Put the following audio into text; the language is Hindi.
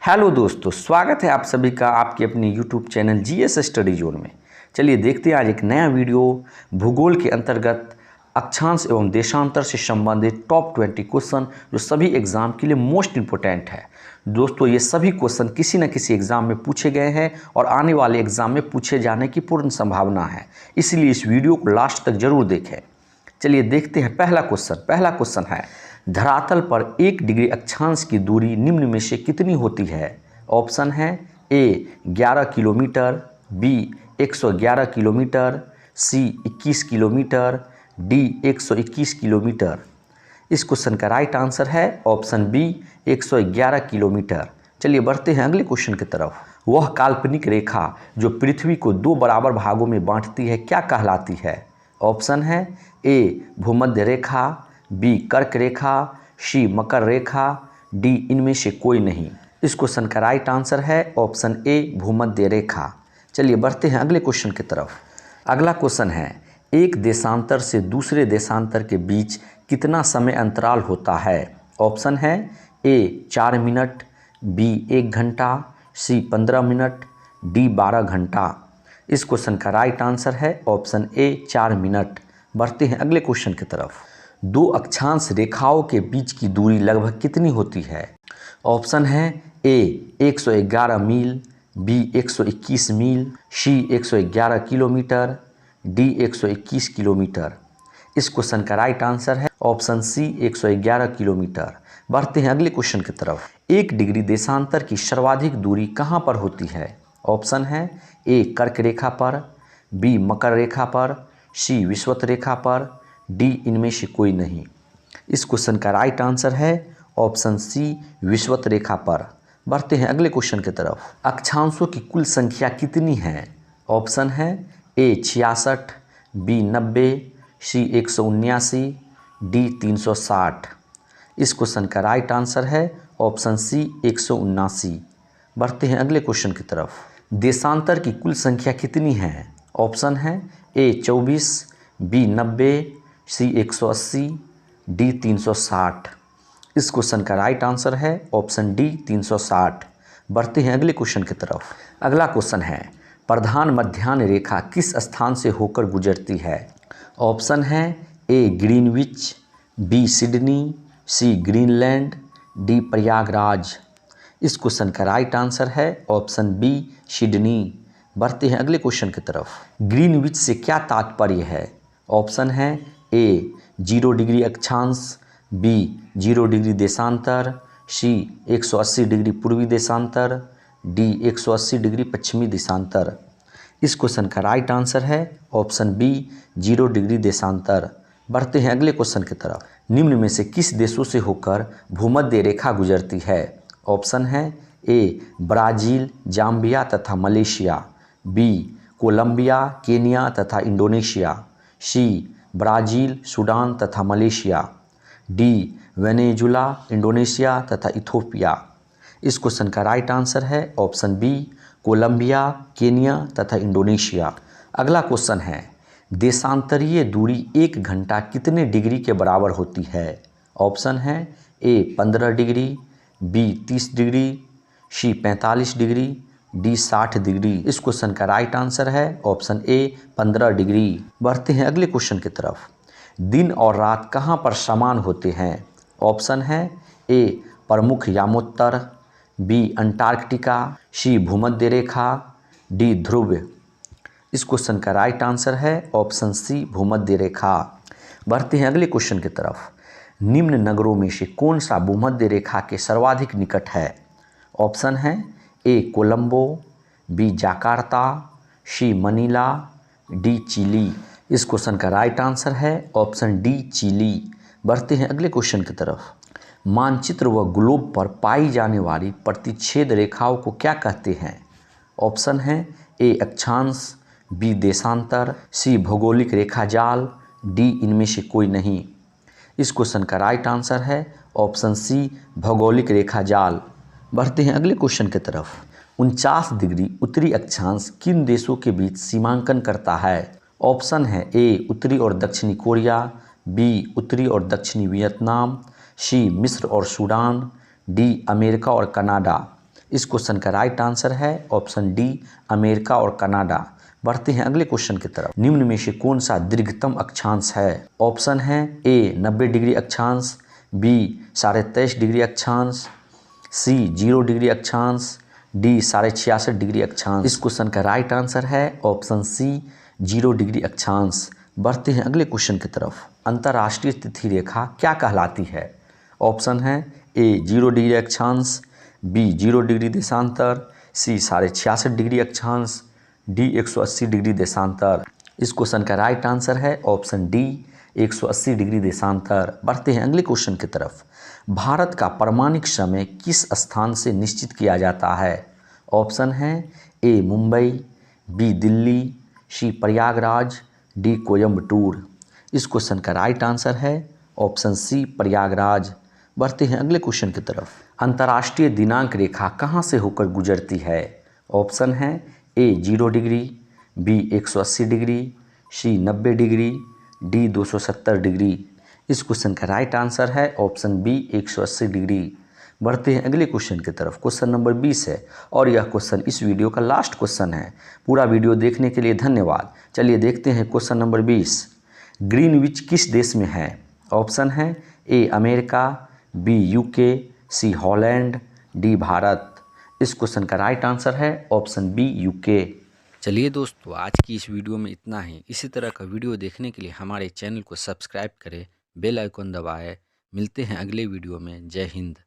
हेलो दोस्तों, स्वागत है आप सभी का आपके अपने YouTube channel GS study zone में। चलिए देखते हैं आज एक नया वीडियो भूगोल के अंतर्गत अक्षांश एवं देशांतर से संबंधित टॉप 20 क्वेश्चन जो सभी एग्जाम के लिए मोस्ट इंपोर्टेंट है। दोस्तों ये सभी क्वेश्चन किसी न किसी एग्जाम में पूछे गए हैं और आने वाले एग्जाम में पूछे जाने की पूर्ण संभावना है, इसलिए इस वीडियो को लास्ट तक जरूर देखें। चलिए देखते हैं पहला क्वेश्चन है, धरातल पर 1 डिग्री अक्षांश की दूरी निम्न में से कितनी होती है। ऑप्शन है ए 11 किलोमीटर, बी 111 किलोमीटर, सी 21 किलोमीटर, डी 121 किलोमीटर। इस क्वेश्चन का राइट आंसर है ऑप्शन बी 111 किलोमीटर। चलिए बढ़ते हैं अगले क्वेश्चन की तरफ। वह काल्पनिक रेखा जो पृथ्वी को 2 बराबर भागों में बांटती है क्या कहलाती है। ऑप्शन है ए भूमध्य रेखा, बी कर्क रेखा, सी मकर रेखा, डी इनमें से कोई नहीं। इस क्वेश्चन का राइट आंसर है ऑप्शन ए भूमध्य रेखा। चलिए बढ़ते हैं अगले क्वेश्चन की तरफ। अगला क्वेश्चन है, एक देशांतर से दूसरे देशांतर के बीच कितना समय अंतराल होता है। ऑप्शन है ए 4 मिनट, बी 1 घंटा, सी 15 मिनट, डी 12 घंटा। इस क्वेश्चन का राइट आंसर है ऑप्शन ए 4 मिनट। बढ़ते हैं अगले क्वेश्चन की तरफ। 2 अक्षांश रेखाओं के बीच की दूरी लगभग कितनी होती है। ऑप्शन है ए 111 मील, बी 121 मील, सी 111 किलोमीटर, डी 121 किलोमीटर। इस क्वेश्चन का राइट आंसर है ऑप्शन सी 111 किलोमीटर। बढ़ते हैं अगले क्वेश्चन की तरफ। 1 डिग्री देशांतर की सर्वाधिक दूरी कहाँ पर होती है। ऑप्शन है ए कर्क रेखा पर, बी मकर रेखा पर, सी विषुवत रेखा पर, डी इनमें से कोई नहीं। इस क्वेश्चन का राइट आंसर है ऑप्शन सी विषुवत रेखा पर। बढ़ते हैं अगले क्वेश्चन की तरफ। अक्षांशों की कुल संख्या कितनी है। ऑप्शन है ए 66, बी 90, सी 179, डी 360। इस क्वेश्चन का राइट आंसर है ऑप्शन सी 179। बढ़ते हैं अगले क्वेश्चन की तरफ। देशांतर की कुल संख्या कितनी है। ऑप्शन है ए 24, बी 90, सी 180, डी 360। इस क्वेश्चन का राइट आंसर है ऑप्शन डी 360। बढ़ते हैं अगले क्वेश्चन की तरफ। अगला क्वेश्चन है, प्रधान मध्याह्न रेखा किस स्थान से होकर गुजरती है। ऑप्शन है ए ग्रीनविच, बी सिडनी, सी ग्रीनलैंड, डी प्रयागराज। इस क्वेश्चन का राइट आंसर है ऑप्शन बी सिडनी। बढ़ते हैं अगले क्वेश्चन की तरफ। ग्रीनविच से क्या तात्पर्य है। ऑप्शन है ए 0 डिग्री अक्षांश, बी 0 डिग्री देशांतर, सी 180 डिग्री पूर्वी देशांतर, डी 180 डिग्री पश्चिमी देशांतर। इस क्वेश्चन का राइट आंसर है ऑप्शन बी 0 डिग्री देशांतर। बढ़ते हैं अगले क्वेश्चन की तरफ। निम्न में से किस देशों से होकर भूमध्य रेखा गुजरती है। ऑप्शन है ए ब्राज़ील, जाम्बिया तथा मलेशिया, बी कोलंबिया, केनिया तथा इंडोनेशिया, सी ब्राज़ील, सूडान तथा मलेशिया, डी वेनेजुला, इंडोनेशिया तथा इथोपिया। इस क्वेश्चन का राइट आंसर है ऑप्शन बी कोलंबिया, केनिया तथा इंडोनेशिया। अगला क्वेश्चन है, देशांतरीय दूरी 1 घंटा कितने डिग्री के बराबर होती है। ऑप्शन है ए 15 डिग्री, बी 30 डिग्री, सी 45 डिग्री, डी 60 डिग्री। इस क्वेश्चन का राइट आंसर है ऑप्शन ए 15 डिग्री। बढ़ते हैं अगले क्वेश्चन की तरफ। दिन और रात कहाँ पर समान होते हैं। ऑप्शन है ए प्रमुख यामोत्तर, बी अंटार्कटिका, सी भूमध्य रेखा, डी ध्रुव। इस क्वेश्चन का राइट आंसर है ऑप्शन सी भूमध्य रेखा। बढ़ते हैं अगले क्वेश्चन की तरफ। निम्न नगरों में से कौन सा भूमध्य रेखा के सर्वाधिक निकट है। ऑप्शन है ए कोलंबो, बी जाकार्ता, सी मनीला, डी चिली। इस क्वेश्चन का राइट आंसर है ऑप्शन डी चिली। बढ़ते हैं अगले क्वेश्चन की तरफ। मानचित्र व ग्लोब पर पाई जाने वाली प्रतिच्छेद रेखाओं को क्या कहते हैं। ऑप्शन है ए अक्षांश, बी देशांतर, सी भौगोलिक रेखाजाल, डी इनमें से कोई नहीं। इस क्वेश्चन का राइट आंसर है ऑप्शन सी भौगोलिक रेखाजाल। बढ़ते हैं अगले क्वेश्चन की तरफ। 49 डिग्री उत्तरी अक्षांश किन देशों के बीच सीमांकन करता है। ऑप्शन है ए उत्तरी और दक्षिणी कोरिया, बी उत्तरी और दक्षिणी वियतनाम, सी मिस्र और सूडान, डी अमेरिका और कनाडा। इस क्वेश्चन का राइट आंसर है ऑप्शन डी अमेरिका और कनाडा। बढ़ते हैं अगले क्वेश्चन की तरफ। निम्न में से कौन सा दीर्घतम अक्षांश है? ऑप्शन है ए 90 डिग्री अक्षांश, बी 23.5 डिग्री अक्षांश, सी 0 डिग्री अक्षांश, डी 66.5 डिग्री अक्षांश। इस क्वेश्चन का राइट आंसर है ऑप्शन सी 0 डिग्री अक्षांश। बढ़ते हैं अगले क्वेश्चन की तरफ। अंतर्राष्ट्रीय तिथि रेखा क्या कहलाती है? ऑप्शन है ए 0 डिग्री अक्षांश, बी 0 डिग्री देशांतर, सी 66.5 डिग्री अक्षांश, डी 180 डिग्री देशांतर। इस क्वेश्चन का राइट आंसर है ऑप्शन डी 180 डिग्री देशांतर। बढ़ते हैं अगले क्वेश्चन की तरफ। भारत का प्रामाणिक समय किस स्थान से निश्चित किया जाता है? ऑप्शन है ए मुंबई, बी दिल्ली, सी प्रयागराज, डी कोयम्बटूर। इस क्वेश्चन का राइट आंसर है ऑप्शन सी प्रयागराज। बढ़ते हैं अगले क्वेश्चन की तरफ। अंतर्राष्ट्रीय दिनांक रेखा कहाँ से होकर गुजरती है? ऑप्शन है ए 0 डिग्री, बी 180 डिग्री, सी 90 डिग्री, डी 270 डिग्री। इस क्वेश्चन का राइट आंसर है ऑप्शन बी 180 डिग्री। बढ़ते हैं अगले क्वेश्चन की तरफ। क्वेश्चन नंबर 20 है और यह क्वेश्चन इस वीडियो का लास्ट क्वेश्चन है। पूरा वीडियो देखने के लिए धन्यवाद। चलिए देखते हैं क्वेश्चन नंबर 20। ग्रीनविच किस देश में है? ऑप्शन है A America, B UK, C Holland, D Bharat. इस क्वेश्चन का राइट आंसर है ऑप्शन बी यूके। चलिए दोस्तों, आज की इस वीडियो में इतना ही। इसी तरह का वीडियो देखने के लिए हमारे चैनल को सब्सक्राइब करें, बेल आइकन दबाएं। मिलते हैं अगले वीडियो में। जय हिंद।